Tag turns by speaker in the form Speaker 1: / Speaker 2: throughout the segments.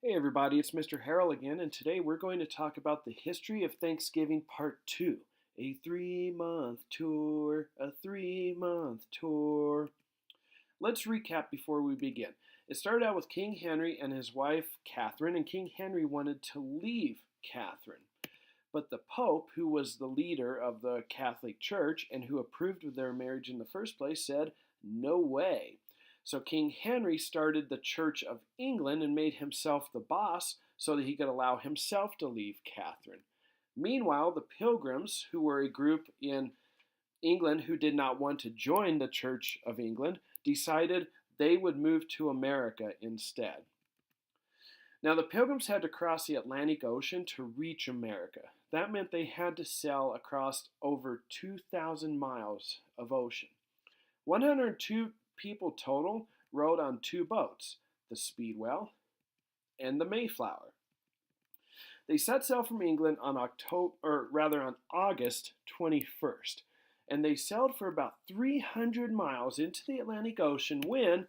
Speaker 1: Hey everybody, it's Mr. Harrell again, and today we're going to talk about the history of Thanksgiving Part 2. A 3-month tour, a 3-month tour. Let's recap before we begin. It started out with King Henry and his wife Catherine, and King Henry wanted to leave Catherine. But the Pope, who was the leader of the Catholic Church and who approved of their marriage in the first place, said, "No way." So King Henry started the Church of England and made himself the boss so that he could allow himself to leave Catherine. Meanwhile, the Pilgrims, who were a group in England who did not want to join the Church of England, decided they would move to America instead. Now, the Pilgrims had to cross the Atlantic Ocean to reach America. That meant they had to sail across over 2,000 miles of ocean. 102 people total rode on two boats, the Speedwell and the Mayflower. They set sail from England on August 21st, and they sailed for about 300 miles into the Atlantic Ocean when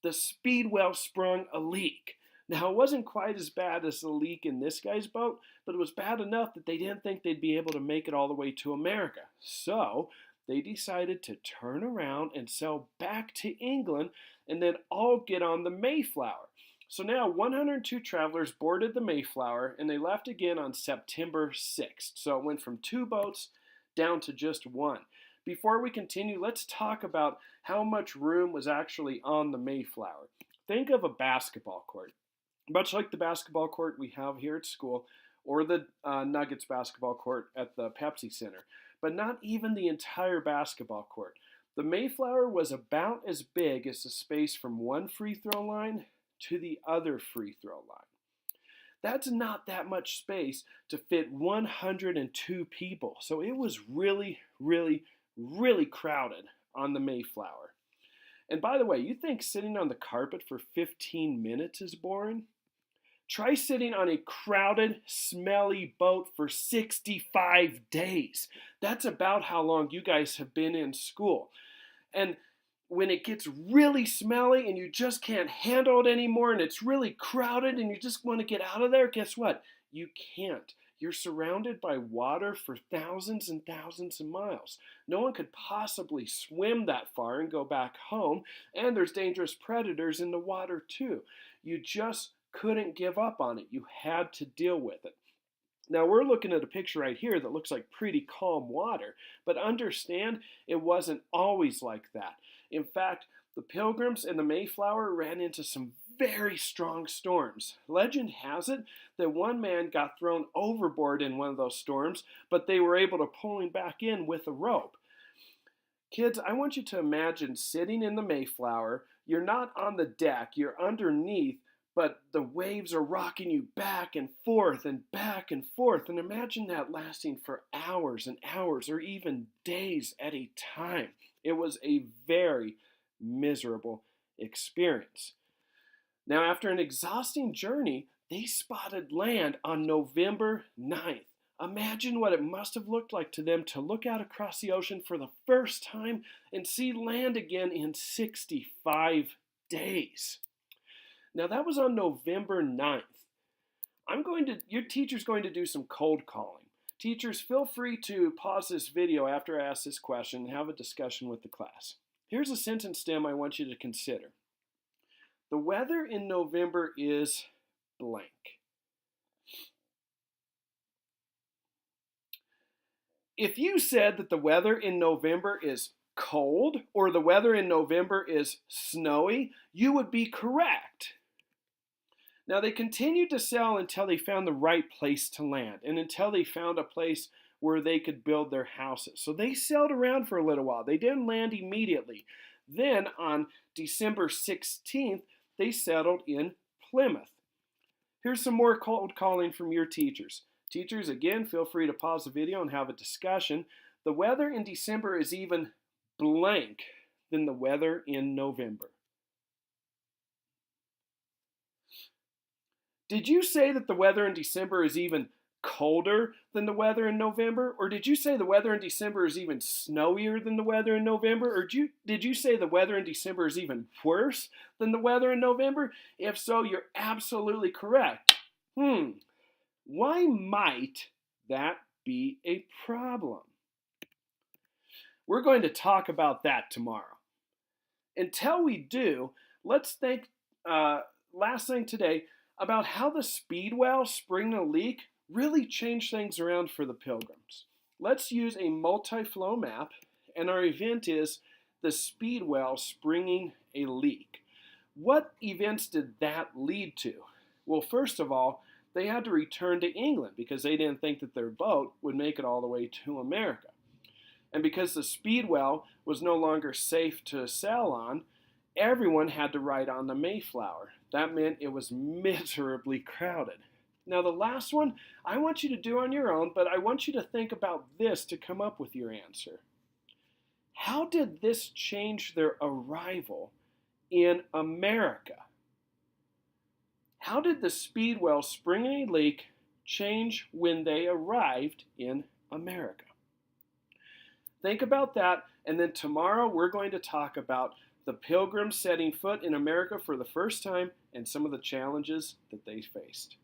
Speaker 1: the Speedwell sprung a leak. Now, it wasn't quite as bad as the leak in this guy's boat, but it was bad enough that they didn't think they'd be able to make it all the way to America. So they decided to turn around and sail back to England and then all get on the Mayflower. So now 102 travelers boarded the Mayflower and they left again on September 6th. So it went from two boats down to just one. Before we continue, let's talk about how much room was actually on the Mayflower. Think of a basketball court. Much like the basketball court we have here at school, or the Nuggets basketball court at the Pepsi Center, but not even the entire basketball court. The Mayflower was about as big as the space from one free throw line to the other free throw line. That's not that much space to fit 102 people, so it was really, really, really crowded on the Mayflower. And by the way, you think sitting on the carpet for 15 minutes is boring? Try sitting on a crowded, smelly boat for 65 days. That's about how long you guys have been in school. And when it gets really smelly and you just can't handle it anymore and it's really crowded and you just want to get out of there, guess what? You can't. You're surrounded by water for thousands and thousands of miles. No one could possibly swim that far and go back home, and there's dangerous predators in the water too. You just couldn't give up on it. You had to deal with it. Now we're looking at a picture right here that looks like pretty calm water, but understand it wasn't always like that. In fact, the Pilgrims and the Mayflower ran into some very strong storms. Legend has it that one man got thrown overboard in one of those storms, but they were able to pull him back in with a rope. Kids, I want you to imagine sitting in the Mayflower. You're not on the deck, you're underneath, but the waves are rocking you back and forth and back and forth. And imagine that lasting for hours and hours or even days at a time. It was a very miserable experience. Now, after an exhausting journey, they spotted land on November 9th. Imagine what it must have looked like to them to look out across the ocean for the first time and see land again in 65 days. Now that was on November 9th. Your teacher's going to do some cold calling. Teachers, feel free to pause this video after I ask this question and have a discussion with the class. Here's a sentence stem I want you to consider. The weather in November is blank. If you said that the weather in November is cold or the weather in November is snowy, you would be correct. Now, they continued to sail until they found the right place to land and until they found a place where they could build their houses. So they sailed around for a little while. They didn't land immediately. Then on December 16th, they settled in Plymouth. Here's some more cold calling from your teachers. Teachers, again, feel free to pause the video and have a discussion. The weather in December is even blank than the weather in November. Did you say that the weather in December is even colder than the weather in November? Or did you say the weather in December is even snowier than the weather in November? Or did you say the weather in December is even worse than the weather in November? If so, you're absolutely correct. Why might that be a problem? We're going to talk about that tomorrow. Until we do, let's think last thing today about how the Speedwell spring a leak really changed things around for the Pilgrims. Let's use a multi-flow map, and our event is the Speedwell springing a leak. What events did that lead to? Well, first of all, they had to return to England because they didn't think that their boat would make it all the way to America. And because the Speedwell was no longer safe to sail on, everyone had to ride on the Mayflower. That meant it was miserably crowded. Now the last one, I want you to do on your own, but I want you to think about this to come up with your answer. How did this change their arrival in America? How did the Speedwell spring a leak change when they arrived in America? Think about that, and then tomorrow we're going to talk about the Pilgrims setting foot in America for the first time and some of the challenges that they faced.